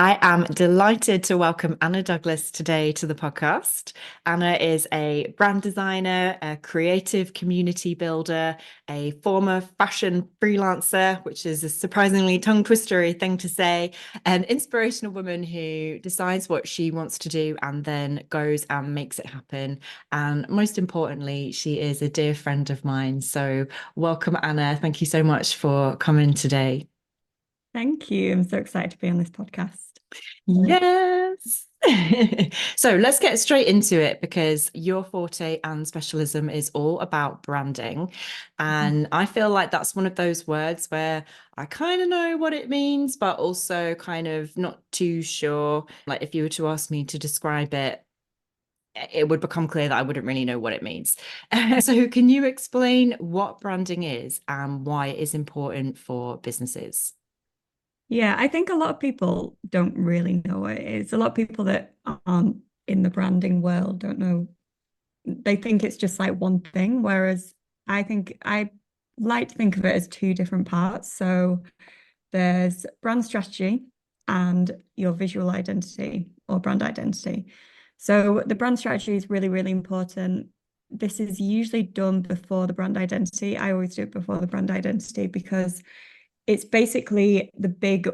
I am delighted to welcome Anna Douglas today to the podcast. Anna is a brand designer, a creative community builder, a former fashion freelancer, which is a surprisingly tongue-twistery thing to say, an inspirational woman who decides what she wants to do and then goes and makes it happen. And most importantly, she is a dear friend of mine. So welcome, Anna. Thank you so much for coming today. Thank you. I'm so excited to be on this podcast. Right. Yes. So let's get straight into it because your forte and specialism is all about branding. And I feel like that's one of those words where I kind of know what it means, but also kind of not too sure. Like if you were to ask me to describe it, it would become clear that I wouldn't really know what it means. So can you explain what branding is and why it is important for businesses? Yeah, I think a lot of people don't really know what it is. A lot of people that aren't in the branding world don't know. They think it's just like one thing, whereas I like to think of it as two different parts. So there's brand strategy and your visual identity or brand identity. So the brand strategy is really, really important. This is usually done before the brand identity. I always do it before the brand identity because it's basically the big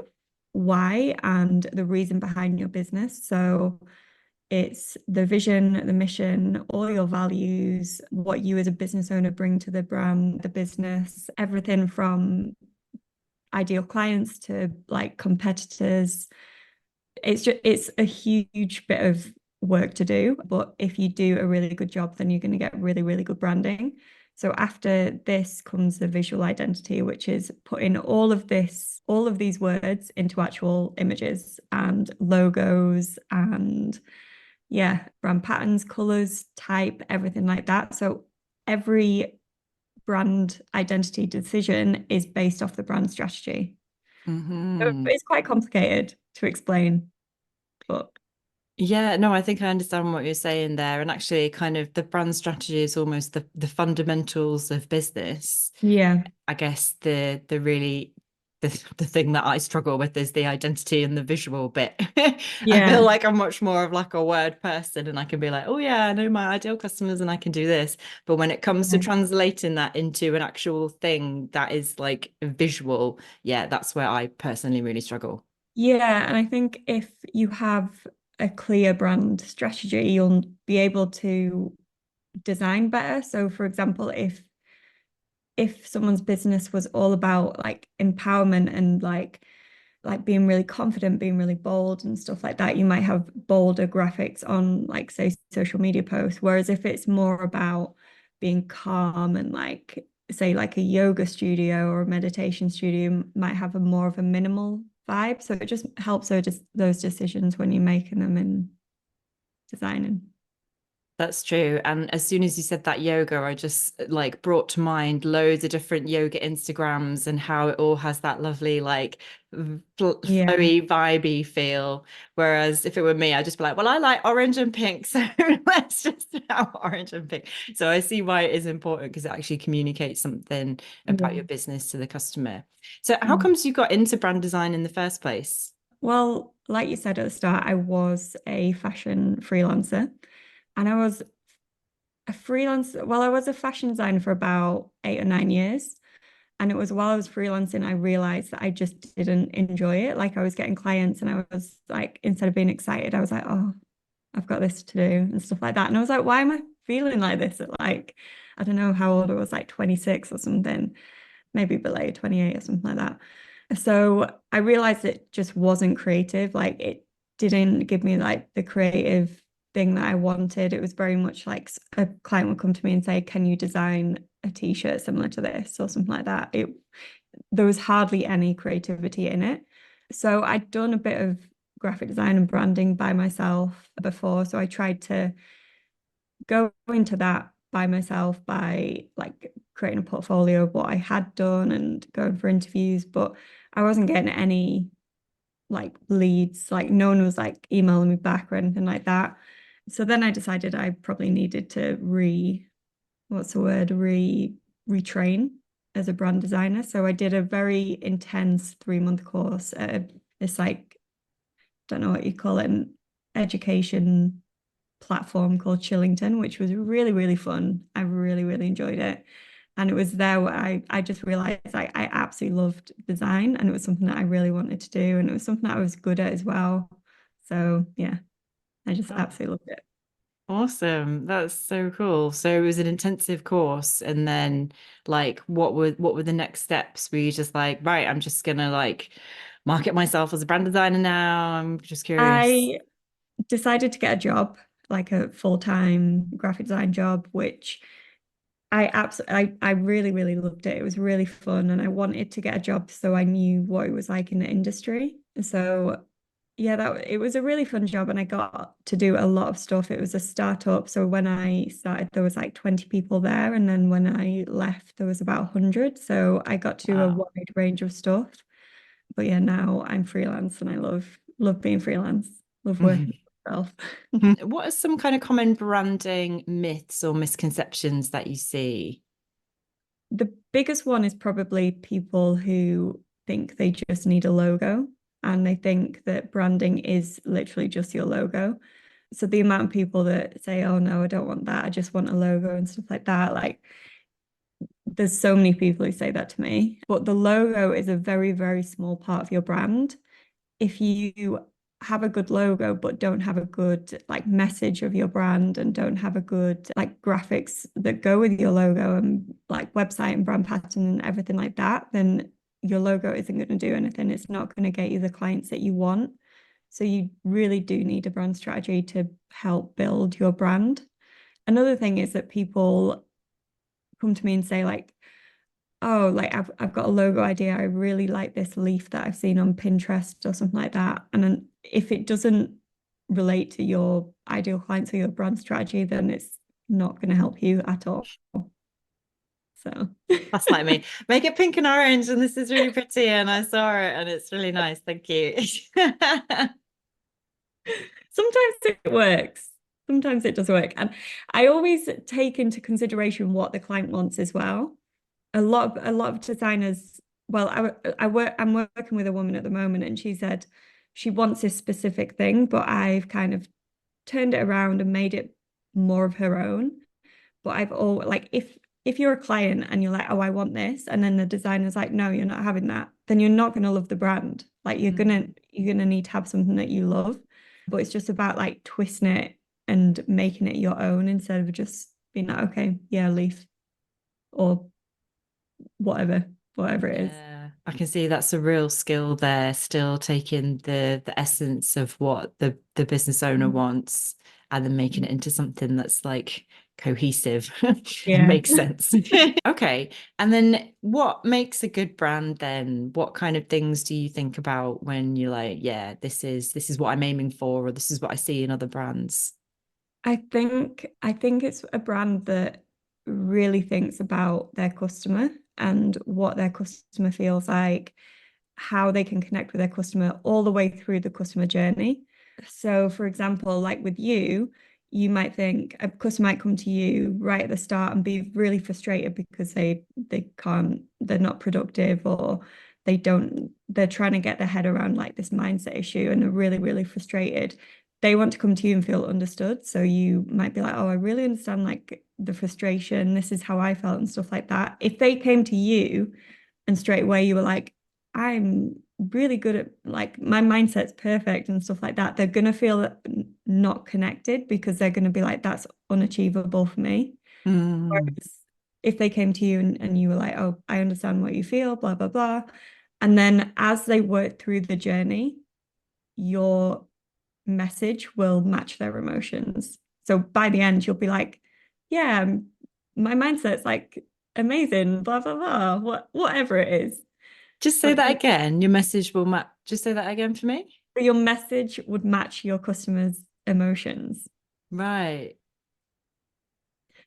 why and the reason behind your business. So it's the vision, the mission, all your values, what you as a business owner bring to the brand, the business, everything from ideal clients to like competitors. It's a huge bit of work to do, but if you do a really good job, then you're going to get really, really good branding. So after this comes the visual identity, which is putting all of these words into actual images and logos and yeah, brand patterns, colors, type, everything like that. So every brand identity decision is based off the brand strategy. So Mhm. it's quite complicated to explain, but Yeah, no, I think I understand what you're saying there. And actually, kind of the brand strategy is almost the fundamentals of business. yeah, I guess the really the thing that I struggle with is the identity and the visual bit. I feel yeah, like I'm much more of like a word person and I can be like, oh yeah, I know my ideal customers and I can do this. But when it comes to yeah. translating that into an actual thing that is like visual, yeah, that's where I personally really struggle. Yeah, and I think if you have a clear brand strategy, you'll be able to design better. So for example, if someone's business was all about like empowerment and like being really confident, being really bold and stuff like that, you might have bolder graphics on like say social media posts. Whereas if it's more about being calm and like say like a yoga studio or a meditation studio might have a more of a minimal vibe. So it just helps those decisions when you're making them and designing. That's true. And as soon as you said that yoga, I just like brought to mind loads of different yoga Instagrams and how it all has that lovely, like Yeah. flowy, vibey feel. Whereas if it were me, I'd just be like, well, I like orange and pink. So let's just have orange and pink. So I see why it is important because it actually communicates something about your Yeah. business to the customer. So how Mm. comes you got into brand design in the first place? Well, like you said at the start, I was a fashion freelancer and I was a freelancer. Well, I was a fashion designer for about 8 or 9 years. And it was while I was freelancing, I realized that I just didn't enjoy it. Like I was getting clients and I was like, instead of being excited, I was like, oh, I've got this to do and stuff like that. And I was like, why am I feeling like this at like, I don't know how old I was, like 26 or something, maybe below 28 or something like that. So I realized it just wasn't creative. Like it didn't give me like the creative thing that I wanted. It was very much like a client would come to me and say, can you design a t-shirt similar to this or something like that? There was hardly any creativity in it. So I'd done a bit of graphic design and branding by myself before. So I tried to go into that by myself by like creating a portfolio of what I had done and going for interviews, but I wasn't getting any like leads, like no one was like emailing me back or anything like that. So then I decided I probably needed to what's the word, retrain as a brand designer. So I did a very intense 3 month course at this like don't know what you call it, an education platform called Chillington, which was really, really fun. I really, really enjoyed it. And it was there where I just realized I absolutely loved design, and it was something that I really wanted to do. And it was something that I was good at as well. So yeah, I just absolutely loved it. Awesome. That's so cool. So it was an intensive course, and then like what were the next steps? Were you just like, right, I'm just gonna like market myself as a brand designer now? I'm just curious. I decided to get a job, like a full-time graphic design job, which I really, really loved it. It was really fun, and I wanted to get a job so I knew what it was like in the industry. So yeah, that it was a really fun job, and I got to do a lot of stuff. It was a startup, so when I started, there was like 20 people there, and then when I left, there was about 100. So I got to do a Wow. wide range of stuff. But yeah, now I'm freelance, and I love being freelance, love working for myself. What are some kind of common branding myths or misconceptions that you see? The biggest one is probably people who think they just need a logo, and they think that branding is literally just your logo. So the amount of people that say, "Oh no, I don't want that. I just want a logo," and stuff like that, like there's so many people who say that to me. But the logo is a very, very small part of your brand. If you have a good logo but don't have a good like message of your brand, and don't have a good like graphics that go with your logo, and like website and brand pattern and everything like that, then your logo isn't going to do anything. It's not going to get you the clients that you want. So you really do need a brand strategy to help build your brand. Another thing is that people come to me and say like, oh, like I've got a logo idea. I really like this leaf that I've seen on Pinterest or something like that. And then if it doesn't relate to your ideal clients or your brand strategy, then it's not going to help you at all. So That's like me. Make it pink and orange, and this is really pretty, and I saw it, and it's really nice. Thank you. sometimes it works. Sometimes it does work. And I always take into consideration what the client wants as well. A lot of designers, well, I'm working with a woman at the moment, and she said she wants this specific thing, but I've kind of turned it around and made it more of her own. But I've all like if you're a client and you're like, oh, I want this, and then the designer's like, no, you're not having that, then you're not going to love the brand. Like you're gonna need to have something that you love. But it's just about like twisting it and making it your own, instead of just being like, okay, yeah, leaf or whatever it is. Yeah, I can see that's a real skill there, still taking the essence of what the business owner wants and then making it into something that's like cohesive and Yeah. makes sense. Okay. And then what makes a good brand then? What kind of things do you think about when you're like, yeah, this is what I'm aiming for, or this is what I see in other brands? I think it's a brand that really thinks about their customer and what their customer feels like, how they can connect with their customer all the way through the customer journey. So, for example, like with you, you might think a customer might come to you right at the start and be really frustrated because they're not productive, or they're trying to get their head around like this mindset issue, and they're really, really frustrated. They want to come to you and feel understood. So you might be like, oh, I really understand like the frustration. This is how I felt and stuff like that. If they came to you and straight away you were like, I'm really good at like my mindset's perfect and stuff like that, they're gonna feel not connected, because they're gonna be like, that's unachievable for me. Mm, Whereas if they came to you and you were like, oh, I understand what you feel, blah, blah, blah. And then as they work through the journey, your message will match their emotions. So by the end, you'll be like, yeah, my mindset's like amazing, blah, blah, blah, whatever it is. just say But that again. Your message will match. Just say that again for me. your message would match your customers' emotions. Right.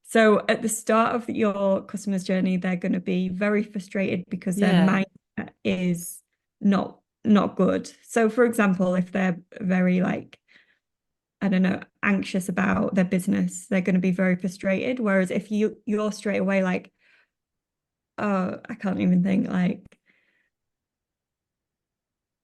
So at the start of your customer's journey, they're going to be very frustrated because their Yeah. mindset is not good. So for example, if they're very like, I don't know, anxious about their business, they're going to be very frustrated. Whereas if you're straight away like, oh, I can't even think, like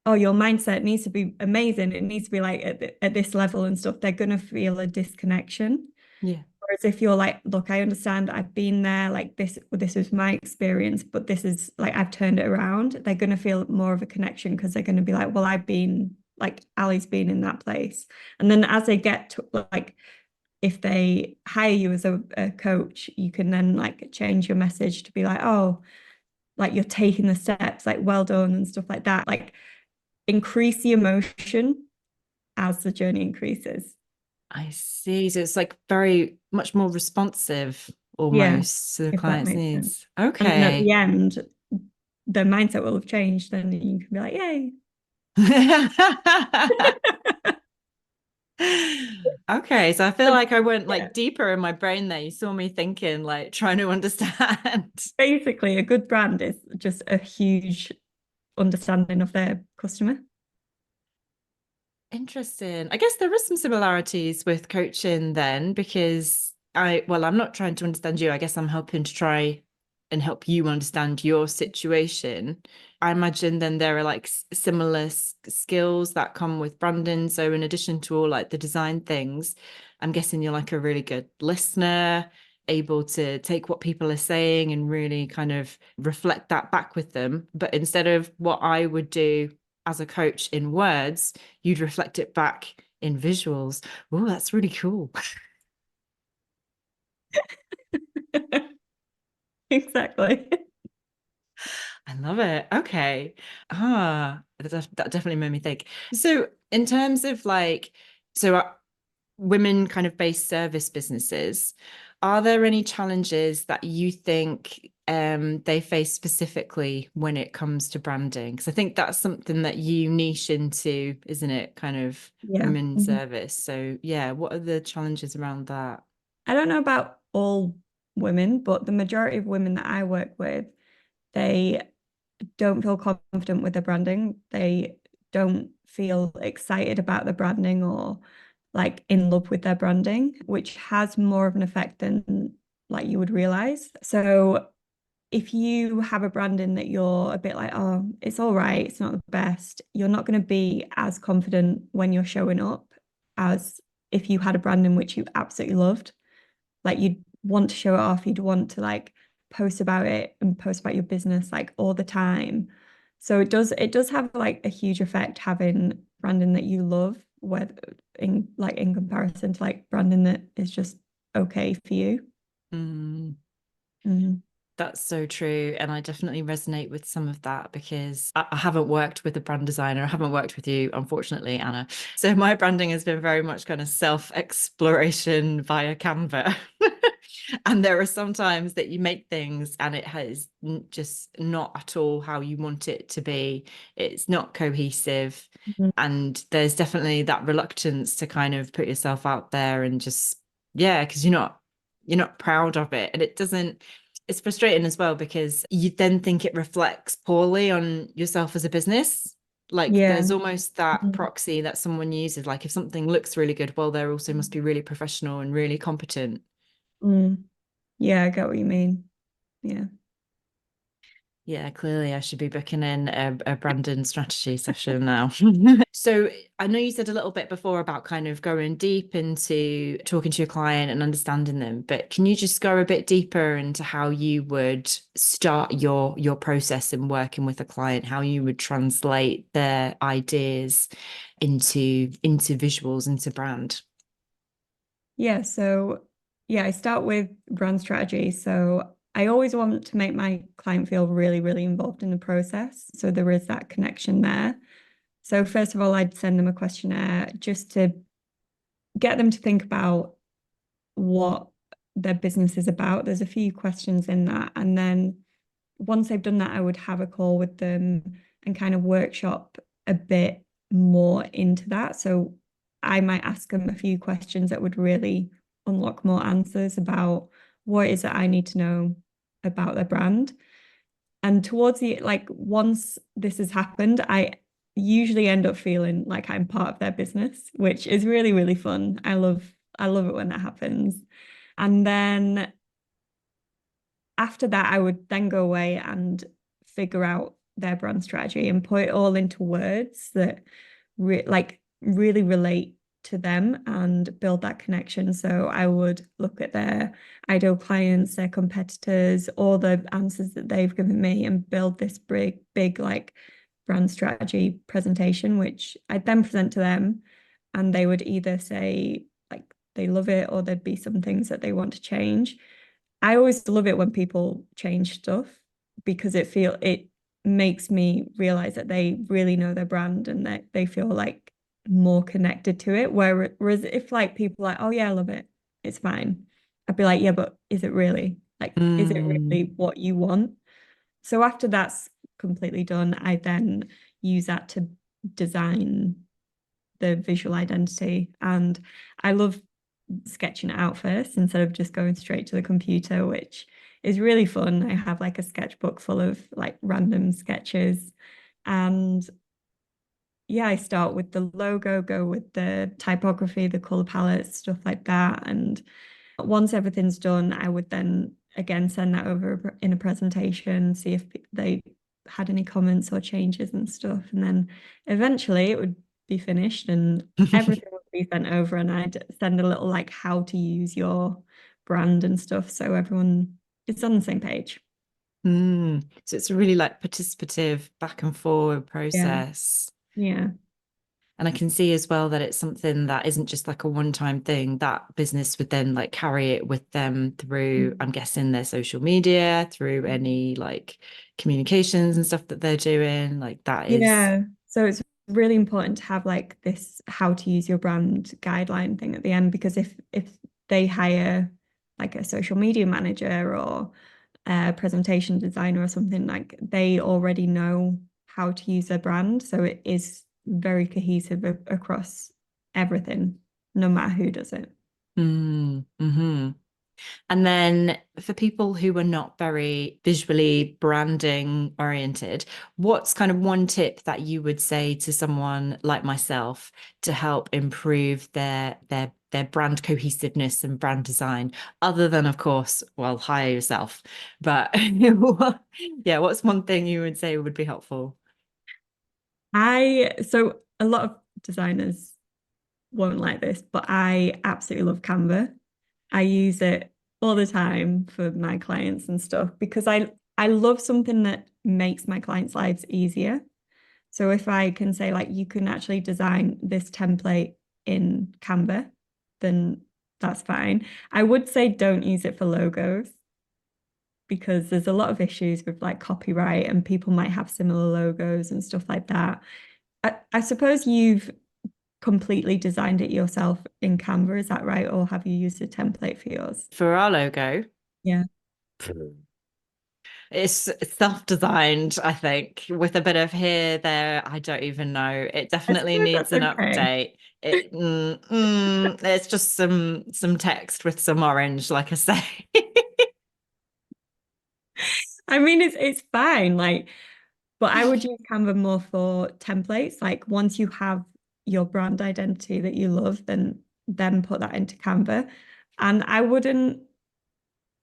oh, your mindset needs to be amazing. It needs to be like at this level and stuff. They're going to feel a disconnection. Yeah. Whereas if you're like, look, I understand, I've been there, like this was my experience, but this is like I've turned it around, they're going to feel more of a connection because they're going to be like, well, I've been like Ali's been in that place. And then as they get to like, if they hire you as a coach, you can then like change your message to be like, oh, like you're taking the steps, like well done and stuff like that. Like increase the emotion as the journey increases. I see. So it's like very much more responsive Yeah, almost to the if that client's makes sense. needs. And then at the Okay. end, the mindset will have changed. Then you can be like, yay. Okay, so I feel So, like I went yeah, like deeper in my brain there. You saw me thinking, like trying to understand. basically, a good brand is just a huge understanding of their customer. Interesting. I guess there are some similarities with coaching then, because well, I'm not trying to understand you. I guess I'm helping to try and help you understand your situation. I imagine then there are like similar skills that come with branding. So in addition to all like the design things, I'm guessing you're like a really good listener, able to take what people are saying and really kind of reflect that back with them. But instead of what I would do as a coach in words, you'd reflect it back in visuals. Oh, that's really cool. Exactly. I love it. Okay. That definitely made me think. So, in terms of like, so women kind of based service businesses, are there any challenges that you think they face specifically when it comes to branding? Because I think that's something that you niche into, isn't it? Kind of Yeah. women Mhm. service. So, yeah, what are the challenges around that? I don't know about all women, but the majority of women that I work with, they don't feel confident with their branding. They don't feel excited about the branding or like in love with their branding, which has more of an effect than like you would realize. So if you have a branding that you're a bit like, oh, it's all right, it's not the best, you're not going to be as confident when you're showing up as if you had a branding which you absolutely loved. Like you'd want to show it off, you'd want to like post about it and post about your business like all the time. So it does have like a huge effect having branding that you love, whether in comparison to like branding that is just okay for you. Mm. Mm. That's so true. And I definitely resonate with some of that because I haven't worked with a brand designer. I haven't worked with you, unfortunately, Anna. So my branding has been very much kind of self-exploration via Canva. And there are some times that you make things and it has just not at all how you want it to be. It's not cohesive. Mhm. And there's definitely that reluctance to kind of put yourself out there and just, yeah, because you're not proud of it. And it doesn't, it's frustrating as well because you then think it reflects poorly on yourself as a business. Like Yeah. there's almost that Mhm. proxy that someone uses. Like if something looks really good, well, there also must be really professional and really competent. Mm. Yeah, I get what you mean. Yeah. Yeah, clearly I should be booking in a Brandon strategy session now. So I know you said a little bit before about kind of going deep into talking to your client and understanding them, but can you just go a bit deeper into how you would start your process in working with a client, how you would translate their ideas into visuals, into brand? Yeah, so yeah, I start with brand strategy. So I always want to make my client feel really, really involved in the process. So there is that connection there. So first of all, I'd send them a questionnaire just to get them to think about what their business is about. There's a few questions in that. And then once they've done that, I would have a call with them and kind of workshop a bit more into that. So I might ask them a few questions that would really unlock more answers about what it is that I need to know about their brand. And towards the like once this has happened, I usually end up feeling like I'm part of their business, which is really, really fun. I love it when that happens. And then after that, I would then go away and figure out their brand strategy and put it all into words that really relate to them and build that connection. So I would look at their ideal clients, their competitors, all the answers that they've given me and build this big like brand strategy presentation, which I'd then present to them. And they would either say like they love it or there'd be some things that they want to change. I always love it when people change stuff because it makes me realize that they really know their brand and that they feel like more connected to it. Whereas if like people are like, oh yeah, I love it, it's fine. I'd be like, yeah, but is it really? Like, is it Mm. really what you want? So after that's completely done, I then use that to design the visual identity. And I love sketching it out first instead of just going straight to the computer, which is really fun. I have like a sketchbook full of like random sketches. And yeah, I start with the logo, go with the typography, the color palette, stuff like that. And once everything's done, I would then again send that over in a presentation, see if they had any comments or changes and stuff. And then eventually it would be finished and everything would be sent over. And I'd send a little like how to use your brand and stuff. So everyone is on the same page. So it's a really like participative back and forward Yeah. process. Yeah. And I can see as well that it's something that isn't just like a one-time thing. That business would then like carry it with them through, I'm guessing, their social media, through any like communications and stuff that they're doing. Like that is. Yeah. So it's really important to have like this how to use your brand guideline thing at the end because if they hire like a social media manager or a presentation designer or something like they already know how to use their brand. So it is very cohesive across everything, no matter who does it. Mm-hmm. And then for people who are not very visually branding oriented, what's kind of one tip that you would say to someone like myself to help improve their brand cohesiveness and brand design, other than, of course, well, hire yourself. But yeah, what's one thing you would say would be helpful? So a lot of designers won't like this, but I absolutely love Canva. I use it all the time for my clients and stuff because I love something that makes my clients' lives easier. So if I can say like you can actually design this template in Canva, then that's fine. I would say don't use it for logos because there's a lot of issues with like copyright and people might have similar logos and stuff like that. I suppose you've completely designed it yourself in Canva, is that right? Or have you used a template for yours? For our logo, Yeah. it's self-designed, I think, with a bit of here, there. I don't even know. It I definitely suppose needs that's an okay. update. It's just some text with some orange, like I say. I mean, it's fine, like, but I would use Canva more for templates. Like once you have your brand identity that you love, then put that into Canva. And I wouldn't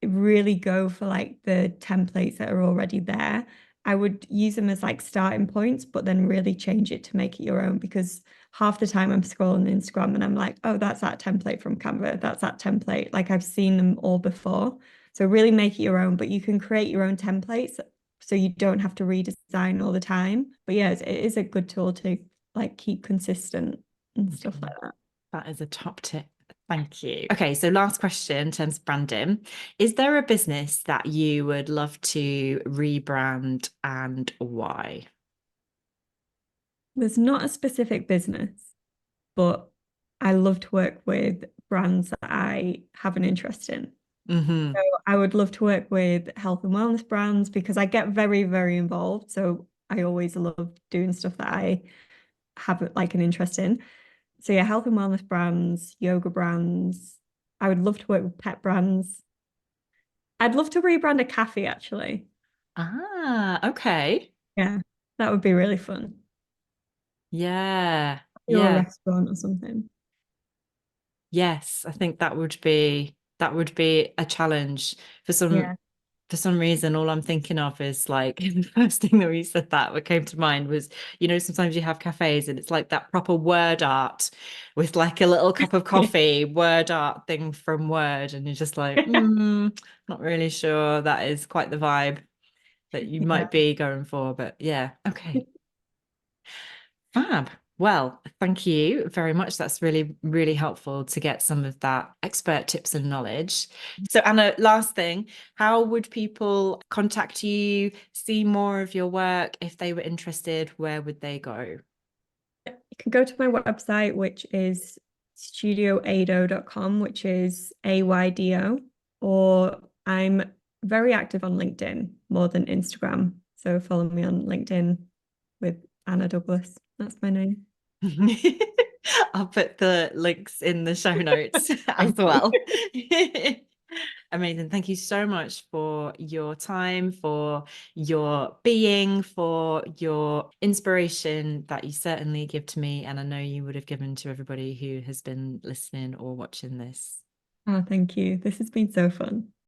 really go for like the templates that are already there. I would use them as like starting points, but then really change it to make it your own because half the time I'm scrolling Instagram and I'm like, oh, that's that template from Canva. That's that template. Like I've seen them all before. So really make it your own, but you can create your own templates so you don't have to redesign all the time. But yeah, it is a good tool to like keep consistent and stuff Okay. like that. That is a top tip. Thank you. Okay, so last question in terms of branding. Is there a business that you would love to rebrand and why? There's not a specific business, but I love to work with brands that I have an interest in. Hmm. So I would love to work with health and wellness brands because I get very, very involved. So I always love doing stuff that I have like an interest in. So yeah, health and wellness brands, yoga brands. I would love to work with pet brands. I'd love to rebrand a cafe actually. Ah, okay. Yeah, that would be really fun. Yeah. Or a Yeah. restaurant or something. Yes, I think that would be a challenge for some Yeah. For some reason, all I'm thinking of is like the first thing that we said that what came to mind was, sometimes you have cafes and it's like that proper word art with like a little cup of coffee, word art thing from Word, and you're just like, not really sure that is quite the vibe that you Yeah. might be going for, but yeah, okay. Fab. Well, thank you very much. That's really, really helpful to get some of that expert tips and knowledge. So, Anna, last thing, how would people contact you, see more of your work? If they were interested, where would they go? You can go to my website, which is studioado.com, which is AYDO, or I'm very active on LinkedIn more than Instagram. So follow me on LinkedIn with Anna Douglas. That's my name. I'll put the links in the show notes as Thank you. well. Amazing. Thank you so much for your time, for your being, for your inspiration that you certainly give to me. And I know you would have given to everybody who has been listening or watching this. Oh, thank you. This has been so fun.